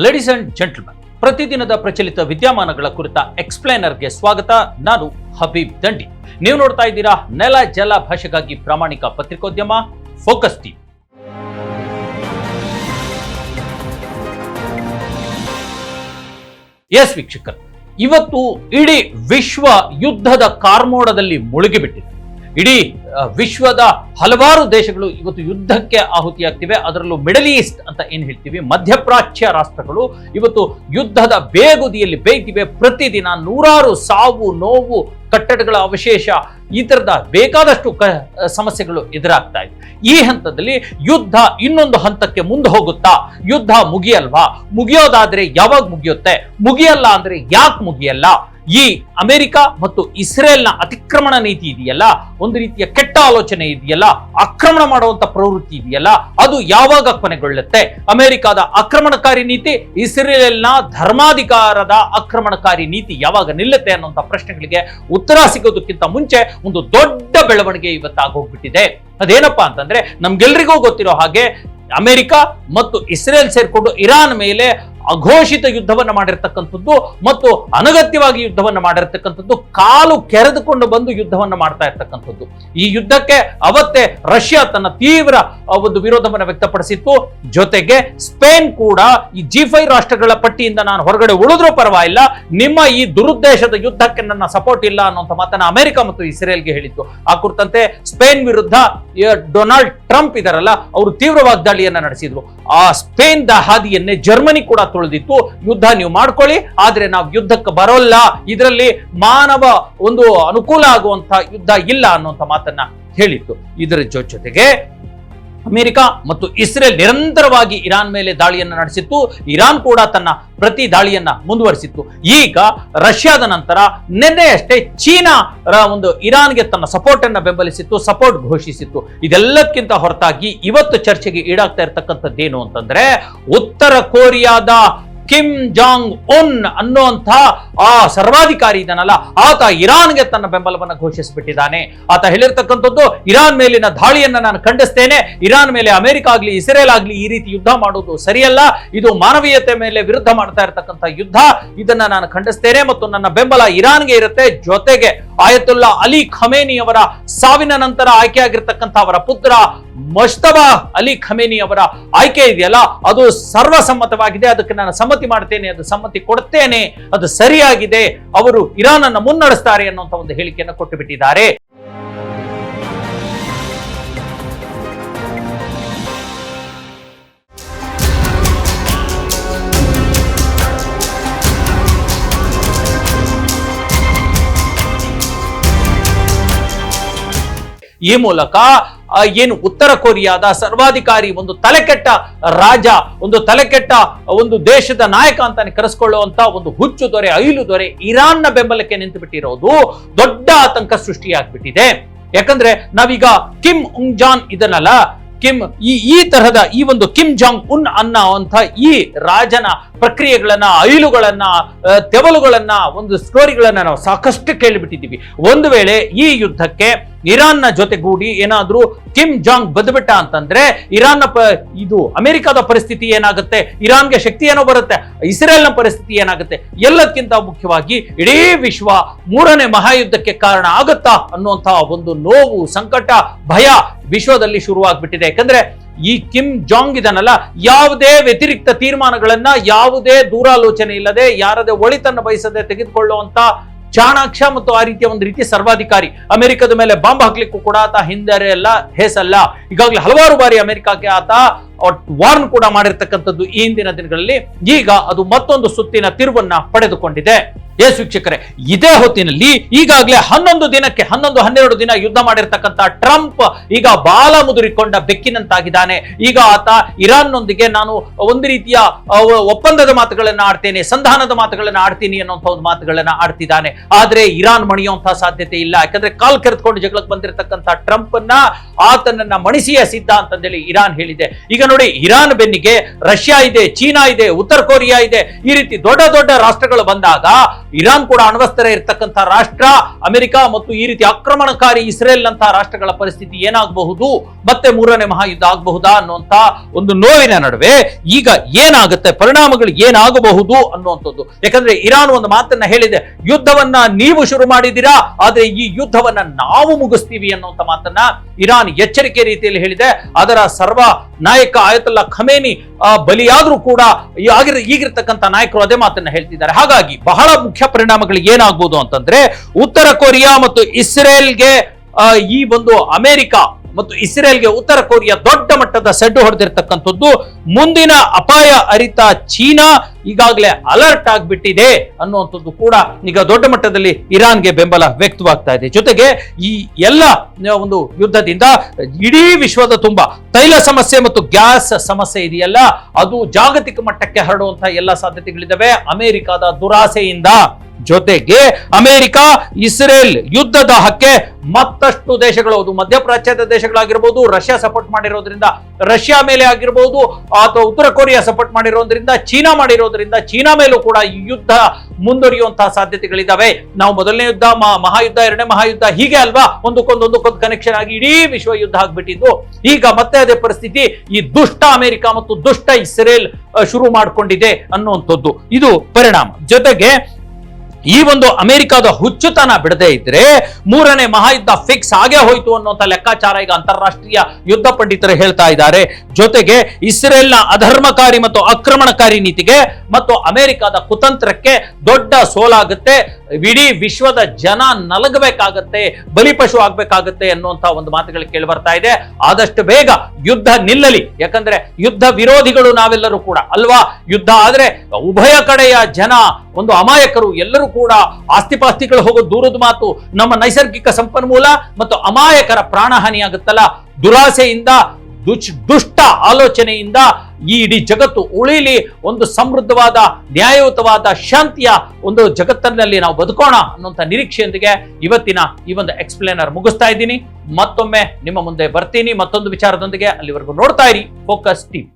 Ladies and gentleman, ಪ್ರತಿದಿನದ ಪ್ರಚಲಿತ ವಿದ್ಯಮಾನಗಳ ಕುರಿತ ಎಕ್ಸ್ಪ್ಲೇನರ್ಗೆ ಸ್ವಾಗತ. ನಾನು ಹಬೀಬ್ ದಂಡಿ. ನೀವು ನೋಡ್ತಾ ಇದ್ದೀರಾ ನೆಲ ಜಲ ಭಾಷೆಗಾಗಿ ಪ್ರಾಮಾಣಿಕ ಪತ್ರಿಕೋದ್ಯಮ ಫೋಕಸ್ ಟಿವಿ. ಎಸ್ ವೀಕ್ಷಕರು, ಇವತ್ತು ಇಡೀ ವಿಶ್ವ ಯುದ್ಧದ ಕಾರ್ಮೋಡದಲ್ಲಿ ಮುಳುಗಿಬಿಟ್ಟಿದೆ. ಇಡೀ ವಿಶ್ವದ ಹಲವಾರು ದೇಶಗಳು ಇವತ್ತು ಯುದ್ಧಕ್ಕೆ ಆಹುತಿಯಾಗ್ತಿವೆ. ಅದರಲ್ಲೂ ಮಿಡಲ್ ಈಸ್ಟ್ ಅಂತ ಏನ್ ಹೇಳ್ತೀವಿ, ಮಧ್ಯಪ್ರಾಚ್ಯ ರಾಷ್ಟ್ರಗಳು ಇವತ್ತು ಯುದ್ಧದ ಬೇಗುದಿಯಲ್ಲಿ ಬೇಯ್ತಿವೆ. ಪ್ರತಿದಿನ ನೂರಾರು ಸಾವು ನೋವು, ಕಟ್ಟಡಗಳ ಅವಶೇಷ, ಈ ತರದ ಬೇಕಾದಷ್ಟು ಸಮಸ್ಯೆಗಳು ಎದುರಾಗ್ತಾ ಇದೆ. ಈ ಹಂತದಲ್ಲಿ ಯುದ್ಧ ಇನ್ನೊಂದು ಹಂತಕ್ಕೆ ಮುಂದೆ ಹೋಗುತ್ತಾ? ಯುದ್ಧ ಮುಗಿಯಲ್ವಾ? ಮುಗಿಯೋದಾದ್ರೆ ಯಾವಾಗ ಮುಗಿಯುತ್ತೆ? ಮುಗಿಯಲ್ಲ ಅಂದ್ರೆ ಯಾಕೆ ಮುಗಿಯಲ್ಲ? ಈ ಅಮೆರಿಕ ಮತ್ತು ಇಸ್ರೇಲ್ನ ಅತಿಕ್ರಮಣ ನೀತಿ ಇದೆಯಲ್ಲ, ಒಂದು ರೀತಿಯ ಕೆಟ್ಟ ಆಲೋಚನೆ ಇದೆಯಲ್ಲ, ಆಕ್ರಮಣ ಮಾಡುವಂತ ಪ್ರವೃತ್ತಿ ಇದೆಯಲ್ಲ, ಅದು ಯಾವಾಗ ಕೊನೆಗೊಳ್ಳುತ್ತೆ? ಅಮೆರಿಕದ ಆಕ್ರಮಣಕಾರಿ ನೀತಿ, ಇಸ್ರೇಲ್ನ ಧರ್ಮಾಧಿಕಾರದ ಆಕ್ರಮಣಕಾರಿ ನೀತಿ ಯಾವಾಗ ನಿಲ್ಲುತ್ತೆ ಅನ್ನುವಂಥ ಪ್ರಶ್ನೆಗಳಿಗೆ ಉತ್ತರ ಸಿಗೋದಕ್ಕಿಂತ ಮುಂಚೆ ಒಂದು ದೊಡ್ಡ ಬೆಳವಣಿಗೆ ಇವತ್ತಾಗೋಗ್ಬಿಟ್ಟಿದೆ. ಅದೇನಪ್ಪಾ ಅಂತಂದ್ರೆ, ನಮ್ಗೆಲ್ರಿಗೂ ಗೊತ್ತಿರೋ ಹಾಗೆ ಅಮೆರಿಕ ಮತ್ತು ಇಸ್ರೇಲ್ ಸೇರ್ಕೊಂಡು ಇರಾನ್ ಮೇಲೆ ಅಘೋಷಿತ ಯುದ್ಧವನ್ನು ಮಾಡಿರ್ತಕ್ಕಂಥದ್ದು ಮತ್ತು ಅನಗತ್ಯವಾಗಿ ಯುದ್ಧವನ್ನು ಮಾಡಿರ್ತಕ್ಕಂಥದ್ದು, ಕಾಲು ಕೆರೆದುಕೊಂಡು ಬಂದು ಯುದ್ಧವನ್ನು ಮಾಡ್ತಾ ಇರ್ತಕ್ಕಂಥದ್ದು. ಈ ಯುದ್ಧಕ್ಕೆ ಅವತ್ತೇ ರಷ್ಯಾ ತನ್ನ ತೀವ್ರ ಒಂದು ವಿರೋಧವನ್ನು ವ್ಯಕ್ತಪಡಿಸಿತ್ತು. ಜೊತೆಗೆ ಸ್ಪೇನ್ ಕೂಡ ಈ G5 ರಾಷ್ಟ್ರಗಳ ಪಟ್ಟಿಯಿಂದ ನಾನು ಹೊರಗಡೆ ಉಳಿದ್ರೂ ಪರವಾಗಿಲ್ಲ, ನಿಮ್ಮ ಈ ದುರುದ್ದೇಶದ ಯುದ್ಧಕ್ಕೆ ನನ್ನ ಸಪೋರ್ಟ್ ಇಲ್ಲ ಅನ್ನುವಂಥ ಮಾತನ್ನ ಅಮೆರಿಕ ಮತ್ತು ಇಸ್ರೇಲ್ಗೆ ಹೇಳಿತ್ತು. ಆ ಕುರಿತಂತೆ ಸ್ಪೇನ್ ವಿರುದ್ಧ ಡೊನಾಲ್ಡ್ ಟ್ರಂಪ್ ಇದಾರಲ್ಲ, ಅವರು ತೀವ್ರ ವಾಗ್ದಾಳಿಯನ್ನ ನಡೆಸಿದ್ರು. ಆ ಸ್ಪೇನ್ ದ ಹಾದಿಯನ್ನೇ ಜರ್ಮನಿ ಕೂಡ ತುಳಿದಿತ್ತು. ಯುದ್ಧ ನೀವು ಮಾಡ್ಕೊಳ್ಳಿ, ಆದ್ರೆ ನಾವು ಯುದ್ಧಕ್ಕೆ ಬರೋಲ್ಲ, ಇದರಲ್ಲಿ ಮಾನವ ಒಂದು ಅನುಕೂಲ ಆಗುವಂತ ಯುದ್ಧ ಇಲ್ಲ ಅನ್ನುವಂಥ ಮಾತನ್ನ ಹೇಳಿತ್ತು. ಇದರ ಜೊತೆಗೆ ಅಮೆರಿಕ ಮತ್ತು ಇಸ್ರೇಲ್ ನಿರಂತರವಾಗಿ ಇರಾನ್ ಮೇಲೆ ದಾಳಿಯನ್ನ ನಡೆಸಿತ್ತು. ಇರಾನ್ ಕೂಡ ತನ್ನ ಪ್ರತಿ ದಾಳಿಯನ್ನ ಮುಂದುವರಿಸಿತ್ತು. ಈಗ ರಷ್ಯಾದ ನಂತರ ನಿನ್ನೆಯಷ್ಟೇ ಚೀನಾ ಒಂದು ಇರಾನ್ಗೆ ತನ್ನ ಸಪೋರ್ಟ್ ಅನ್ನ ಬೆಂಬಲಿಸಿತ್ತು, ಸಪೋರ್ಟ್ ಘೋಷಿಸಿತ್ತು. ಇದೆಲ್ಲಕ್ಕಿಂತ ಹೊರತಾಗಿ ಇವತ್ತು ಚರ್ಚೆಗೆ ಈಡಾಗ್ತಾ ಇರತಕ್ಕಂಥದ್ದೇನು ಅಂತಂದ್ರೆ, ಉತ್ತರ ಕೊರಿಯಾದ ಕಿಮ್ ಜಾಂಗ್ ಉನ್ ಅನ್ನುವಂಥ ಆ ಸರ್ವಾಧಿಕಾರಿ ಇದನ್ನಲ್ಲ, ಆತ ಇರಾನ್ಗೆ ತನ್ನ ಬೆಂಬಲವನ್ನು ಘೋಷಿಸಿಬಿಟ್ಟಿದ್ದಾನೆ. ಆತ ಹೇಳಿರ್ತಕ್ಕಂಥದ್ದು, ಇರಾನ್ ಮೇಲಿನ ದಾಳಿಯನ್ನ ನಾನು ಖಂಡಿಸ್ತೇನೆ, ಇರಾನ್ ಮೇಲೆ ಅಮೆರಿಕ ಆಗ್ಲಿ ಇಸ್ರೇಲ್ ಆಗ್ಲಿ ಈ ರೀತಿ ಯುದ್ಧ ಮಾಡೋದು ಸರಿಯಲ್ಲ, ಇದು ಮಾನವೀಯತೆ ಮೇಲೆ ವಿರುದ್ಧ ಮಾಡ್ತಾ ಇರತಕ್ಕಂಥ ಯುದ್ಧ, ಇದನ್ನ ನಾನು ಖಂಡಿಸ್ತೇನೆ ಮತ್ತು ನನ್ನ ಬೆಂಬಲ ಇರಾನ್ಗೆ ಇರುತ್ತೆ. ಜೊತೆಗೆ ಆಯತುಲ್ಲಾ ಅಲಿ ಖಮೇನಿ ಅವರ ಸಾವಿನ ನಂತರ ಆಯ್ಕೆಯಾಗಿರ್ತಕ್ಕಂಥ ಅವರ ಪುತ್ರ ಮುಜ್ತಬಾ ಅಲಿ ಖಮೇನಿ ಅವರ ಆಯ್ಕೆ ಇದೆಯಲ್ಲ, ಅದು ಸರ್ವಸಮ್ಮತವಾಗಿದೆ, ಅದಕ್ಕೆ ನಾನು ಸಮ್ಮತಿ ಮಾಡ್ತೇನೆ, ಅದು ಸಮ್ಮತಿ ಕೊಡ್ತೇನೆ, ಅದು ಸರಿಯಾಗಿದೆ, ಅವರು ಇರಾನ್ ಅನ್ನು ಮುನ್ನಡೆಸ್ತಾರೆ ಅನ್ನುವಂಥ ಒಂದು ಹೇಳಿಕೆಯನ್ನು ಕೊಟ್ಟು ಬಿಟ್ಟಿದ್ದಾರೆ. ಈ ಮೂಲಕ ಏನು ಉತ್ತರ ಕೊರಿಯಾದ ಸರ್ವಾಧಿಕಾರಿ, ಒಂದು ತಲೆಕೆಟ್ಟ ರಾಜ, ಒಂದು ತಲೆಕೆಟ್ಟ ಒಂದು ದೇಶದ ನಾಯಕ ಅಂತಾನೆ ಕರೆಸ್ಕೊಳ್ಳುವಂತ ಒಂದು ಹುಚ್ಚು ದೊರೆ, ಐಲು ದೊರೆ ಇರಾನ್ನ ಬೆಂಬಲಕ್ಕೆ ನಿಂತು ಬಿಟ್ಟಿರೋದು ದೊಡ್ಡ ಆತಂಕ ಸೃಷ್ಟಿಯಾಗ್ಬಿಟ್ಟಿದೆ. ಯಾಕಂದ್ರೆ ನಾವೀಗ ಕಿಮ್ ಉಂಗ್ ಜಾನ್ ಇದನ್ನಲ್ಲ, ಈ ತರಹದ ಈ ಒಂದು ಕಿಮ್ ಜಾಂಗ್ ಉನ್ ಅನ್ನುವಂಥ ಈ ರಾಜನ ಪ್ರಕ್ರಿಯೆಗಳನ್ನ, ಐಲುಗಳನ್ನ, ತೆವಲುಗಳನ್ನ, ಒಂದು ಸ್ಟೋರಿಗಳನ್ನ ನಾವು ಸಾಕಷ್ಟು ಕೇಳಿಬಿಟ್ಟಿದ್ದೀವಿ. ಒಂದು ವೇಳೆ ಈ ಯುದ್ಧಕ್ಕೆ ಇರಾನ್ನ ಜೊತೆಗೂಡಿ ಏನಾದ್ರೂ ಕಿಮ್ ಜಾಂಗ್ ಬದ್ಬಿಟ್ಟ ಅಂತಂದ್ರೆ ಇದು ಅಮೆರಿಕದ ಪರಿಸ್ಥಿತಿ ಏನಾಗುತ್ತೆ, ಇರಾನ್ಗೆ ಶಕ್ತಿ ಏನೋ ಬರುತ್ತೆ, ಇಸ್ರೇಲ್ನ ಪರಿಸ್ಥಿತಿ ಏನಾಗುತ್ತೆ, ಎಲ್ಲಕ್ಕಿಂತ ಮುಖ್ಯವಾಗಿ ಇಡೀ ವಿಶ್ವ ಮೂರನೇ ಮಹಾಯುದ್ಧಕ್ಕೆ ಕಾರಣ ಆಗುತ್ತಾ ಅನ್ನುವಂತಹ ಒಂದು ನೋವು, ಸಂಕಟ, ಭಯ ವಿಶ್ವದಲ್ಲಿ ಶುರುವಾಗ್ಬಿಟ್ಟಿದೆ. ಯಾಕಂದ್ರೆ ಈ ಕಿಮ್ ಜಾಂಗ್ ಇದನ್ನಲ್ಲ, ಯಾವುದೇ ವ್ಯತಿರಿಕ್ತ ತೀರ್ಮಾನಗಳನ್ನ, ಯಾವುದೇ ದೂರಾಲೋಚನೆ ಇಲ್ಲದೆ, ಯಾರದೇ ಒಳಿತನ್ನು ಬಯಸದೆ ತೆಗೆದುಕೊಳ್ಳುವಂತ ಚಾಣಾಕ್ಷ ಮತ್ತು ಆ ರೀತಿಯ ಒಂದು ರೀತಿ ಸರ್ವಾಧಿಕಾರಿ. ಅಮೆರಿಕದ ಮೇಲೆ ಬಾಂಬ್ ಹಾಕ್ಲಿಕ್ಕೂ ಕೂಡ ಆತ ಹಿಂದೆ ಅಲ್ಲ, ಹೇಸಲ್ಲ. ಈಗಾಗಲೇ ಹಲವಾರು ಬಾರಿ ಅಮೆರಿಕಕ್ಕೆ ಆತ ವಾರ್ನ್ ಕೂಡ ಮಾಡಿರ್ತಕ್ಕಂಥದ್ದು ಈ ಹಿಂದಿನ ದಿನಗಳಲ್ಲಿ. ಈಗ ಅದು ಮತ್ತೊಂದು ಸುತ್ತಿನ ತಿರುವನ್ನ ಪಡೆದುಕೊಂಡಿದೆ. ಎಸ್ ವೀಕ್ಷಕರೇ, ಇದೇ ಹೊತ್ತಿನಲ್ಲಿ ಈಗಾಗಲೇ 11-12 ದಿನ ಯುದ್ಧ ಮಾಡಿರ್ತಕ್ಕಂಥ ಟ್ರಂಪ್ ಈಗ ಬಾಲ ಮುದುರಿಕೊಂಡ ಬೆಕ್ಕಿನಂತಾಗಿದ್ದಾನೆ. ಈಗ ಆತ ಇರಾನ್ನೊಂದಿಗೆ ನಾನು ಒಂದು ರೀತಿಯ ಒಪ್ಪಂದದ ಮಾತುಗಳನ್ನ ಆಡ್ತೇನೆ, ಸಂಧಾನದ ಮಾತುಗಳನ್ನ ಆಡ್ತೀನಿ ಅನ್ನುವಂಥ ಒಂದು ಮಾತುಗಳನ್ನ ಆಡ್ತಿದ್ದಾನೆ. ಆದ್ರೆ ಇರಾನ್ ಮಣಿಯುವಂತಹ ಸಾಧ್ಯತೆ ಇಲ್ಲ. ಯಾಕಂದ್ರೆ ಕಾಲ್ ಕೆರೆದುಕೊಂಡು ಜಗಳಕ್ಕೆ ಬಂದಿರತಕ್ಕಂಥ ಟ್ರಂಪ್ ಅನ್ನ ಆತನನ್ನ ಮಣಿಸಿಯೇ ಸಿದ್ಧ ಅಂತಂದೇಳಿ ಇರಾನ್ ಹೇಳಿದೆ. ಈಗ ನೋಡಿ, ಇರಾನ್ ಬೆನ್ನಿಗೆ ರಷ್ಯಾ ಇದೆ, ಚೀನಾ ಇದೆ, ಉತ್ತರ ಕೊರಿಯಾ ಇದೆ, ಈ ರೀತಿ ದೊಡ್ಡ ದೊಡ್ಡ ರಾಷ್ಟ್ರಗಳು ಬಂದಾಗ ಇರಾನ್ ಕೂಡ ಅಣ್ವಸ್ತ್ರ ಇರತಕ್ಕಂಥ ರಾಷ್ಟ್ರ. ಅಮೆರಿಕ ಮತ್ತು ಈ ರೀತಿ ಆಕ್ರಮಣಕಾರಿ ಇಸ್ರೇಲ್ ನಂತಹ ರಾಷ್ಟ್ರಗಳ ಪರಿಸ್ಥಿತಿ ಏನಾಗಬಹುದು, ಮತ್ತೆ ಮೂರನೇ ಮಹಾಯುದ್ಧ ಆಗಬಹುದಾ ಅನ್ನುವಂತ ಒಂದು ನೋವಿನ ನಡುವೆ ಈಗ ಏನಾಗುತ್ತೆ, ಪರಿಣಾಮಗಳು ಏನಾಗಬಹುದು ಅನ್ನುವಂಥದ್ದು. ಯಾಕಂದ್ರೆ ಇರಾನ್ ಒಂದು ಮಾತನ್ನ ಹೇಳಿದೆ, ಯುದ್ಧವನ್ನ ನೀವು ಶುರು ಮಾಡಿದ್ದೀರಾ, ಆದ್ರೆ ಈ ಯುದ್ಧವನ್ನ ನಾವು ಮುಗಿಸ್ತೀವಿ ಅನ್ನುವಂತ ಮಾತನ್ನ ಇರಾನ್ ಎಚ್ಚರಿಕೆ ರೀತಿಯಲ್ಲಿ ಹೇಳಿದೆ. ಅದರ ಸರ್ವ ನಾಯಕ ಆಯತುಲ್ಲಾ ಖಮೇನಿ ಬಲಿಯಾದ್ರೂ ಕೂಡ ಈಗಿರ್ತಕ್ಕಂಥ ನಾಯಕರು ಅದೇ ಮಾತನ್ನ ಹೇಳ್ತಿದ್ದಾರೆ. ಹಾಗಾಗಿ ಬಹಳ ಮುಖ್ಯ ಪರಿಣಾಮಗಳು ಏನಾಗಬಹುದು ಅಂತಂದ್ರೆ, ಉತ್ತರ ಕೊರಿಯಾ ಮತ್ತು ಇಸ್ರೇಲ್ಗೆ ಈ ಒಂದು ಅಮೆರಿಕ ಮತ್ತು ಇಸ್ರೇಲ್ಗೆ ಉತ್ತರ ಕೊರಿಯಾ ದೊಡ್ಡ ಮಟ್ಟದ ಸೆಡ್ಡು ಹೊಡೆದಿರ್ತಕ್ಕಂಥದ್ದು. ಮುಂದಿನ ಅಪಾಯ ಅರಿತ ಚೀನಾ ಈಗಾಗಲೇ ಅಲರ್ಟ್ ಆಗಿಬಿಟ್ಟಿದೆ ಅನ್ನುವಂಥದ್ದು ಕೂಡ ಈಗ ದೊಡ್ಡ ಮಟ್ಟದಲ್ಲಿ ಇರಾನ್ಗೆ ಬೆಂಬಲ ವ್ಯಕ್ತವಾಗ್ತಾ ಇದೆ. ಜೊತೆಗೆ ಈ ಎಲ್ಲ ಒಂದು ಯುದ್ಧದಿಂದ ಇಡೀ ವಿಶ್ವದ ತುಂಬಾ ತೈಲ ಸಮಸ್ಯೆ ಮತ್ತು ಗ್ಯಾಸ್ ಸಮಸ್ಯೆ ಇದೆಯಲ್ಲ, ಅದು ಜಾಗತಿಕ ಮಟ್ಟಕ್ಕೆ ಹರಡುವಂತಹ ಎಲ್ಲ ಸಾಧ್ಯತೆಗಳಿದ್ದಾವೆ ಅಮೆರಿಕದ ದುರಾಸೆಯಿಂದ. ಜೊತೆಗೆ ಅಮೆರಿಕ ಇಸ್ರೇಲ್ ಯುದ್ಧದ ಹಕ್ಕೆ ಮತ್ತಷ್ಟು ದೇಶಗಳು, ಅದು ಮಧ್ಯಪ್ರಾಚ್ಯದ ದೇಶಗಳಾಗಿರ್ಬೋದು, ರಷ್ಯಾ ಸಪೋರ್ಟ್ ಮಾಡಿರೋದ್ರಿಂದ ರಷ್ಯಾ ಮೇಲೆ ಆಗಿರ್ಬೋದು, ಅಥವಾ ಉತ್ತರ ಕೊರಿಯಾ ಸಪೋರ್ಟ್ ಮಾಡಿರೋದ್ರಿಂದ ಚೀನಾ ಮಾಡಿರೋದ್ರಿಂದ ಚೀನಾ ಮೇಲೂ ಕೂಡ ಈ ಯುದ್ಧ ಮುಂದುವರಿಯುವಂತಹ ಸಾಧ್ಯತೆಗಳಿದ್ದಾವೆ. ನಾವು ಮೊದಲನೇ ಯುದ್ಧ, ಮಹಾಯುದ್ಧ, ಎರಡನೇ ಮಹಾಯುದ್ಧ ಹೀಗೆ ಅಲ್ವಾ, ಒಂದಕ್ಕೊಂದು ಕನೆಕ್ಷನ್ ಆಗಿ ಇಡೀ ವಿಶ್ವ ಯುದ್ಧ ಆಗ್ಬಿಟ್ಟಿದ್ದು. ಈಗ ಮತ್ತೆ ಅದೇ ಪರಿಸ್ಥಿತಿ ಈ ದುಷ್ಟ ಅಮೆರಿಕ ಮತ್ತು ದುಷ್ಟ ಇಸ್ರೇಲ್ ಶುರು ಮಾಡಿಕೊಂಡಿದೆ ಅನ್ನುವಂಥದ್ದು ಇದು ಪರಿಣಾಮ. ಜೊತೆಗೆ ಈ ಒಂದು ಅಮೆರಿಕದ ಹುಚ್ಚುತನ ಬಿಡದೇ ಇದ್ರೆ ಮೂರನೇ ಮಹಾಯುದ್ಧ ಫಿಕ್ಸ್ ಆಗೇ ಹೋಯ್ತು ಅನ್ನುವಂತ ಲೆಕ್ಕಾಚಾರ ಈಗ ಅಂತಾರಾಷ್ಟ್ರೀಯ ಯುದ್ಧ ಪಂಡಿತರು ಹೇಳ್ತಾ ಇದ್ದಾರೆ. ಜೊತೆಗೆ ಇಸ್ರೇಲ್ನ ಅಧರ್ಮಕಾರಿ ಮತ್ತು ಆಕ್ರಮಣಕಾರಿ ನೀತಿಗೆ ಮತ್ತು ಅಮೆರಿಕದ ಕುತಂತ್ರಕ್ಕೆ ದೊಡ್ಡ ಸೋಲಾಗುತ್ತೆ. ಇಡೀ ವಿಶ್ವದ ಜನ ನಲಗಬೇಕಾಗತ್ತೆ, ಬಲಿಪಶು ಆಗ್ಬೇಕಾಗತ್ತೆ ಅನ್ನುವಂತ ಒಂದು ಮಾತುಗಳು ಕೇಳಿ ಬರ್ತಾ ಇದೆ. ಆದಷ್ಟು ಬೇಗ ಯುದ್ಧ ನಿಲ್ಲಲಿ. ಯಾಕಂದ್ರೆ ಯುದ್ಧ ವಿರೋಧಿಗಳು ನಾವೆಲ್ಲರೂ ಕೂಡ ಅಲ್ವಾ. ಯುದ್ಧ ಆದ್ರೆ ಉಭಯ ಕಡೆಯ ಜನ ಒಂದು ಅಮಾಯಕರು ಎಲ್ಲರೂ ಕೂಡ ಆಸ್ತಿಪಾಸ್ತಿಗಳು ಹೋಗೋದು ದೂರದ ಮಾತು. ನಮ್ಮ ನೈಸರ್ಗಿಕ ಸಂಪನ್ಮೂಲ ಮತ್ತು ಅಮಾಯಕರ ಪ್ರಾಣಹಾನಿ ಆಗುತ್ತಲ್ಲ, ದುರಾಸೆಯಿಂದ ದುಷ್ಟ ಆಲೋಚನೆಯಿಂದ ಈ ಇಡೀ ಜಗತ್ತು ಉಳಿಲಿ, ಒಂದು ಸಮೃದ್ಧವಾದ ನ್ಯಾಯಯುತವಾದ ಶಾಂತಿಯ ಒಂದು ಜಗತ್ತಿನಲ್ಲಿ ನಾವು ಬದುಕೋಣ ಅನ್ನುವಂಥ ನಿರೀಕ್ಷೆಯೊಂದಿಗೆ ಇವತ್ತಿನ ಈ ಒಂದು ಎಕ್ಸ್ಪ್ಲೇನರ್ ಮುಗಿಸ್ತಾ ಇದ್ದೀನಿ. ಮತ್ತೊಮ್ಮೆ ನಿಮ್ಮ ಮುಂದೆ ಬರ್ತೀನಿ ಮತ್ತೊಂದು ವಿಚಾರದೊಂದಿಗೆ. ಅಲ್ಲಿವರೆಗೂ ನೋಡ್ತಾ ಇರಿ ಫೋಕಸ್ ಟಿವಿ.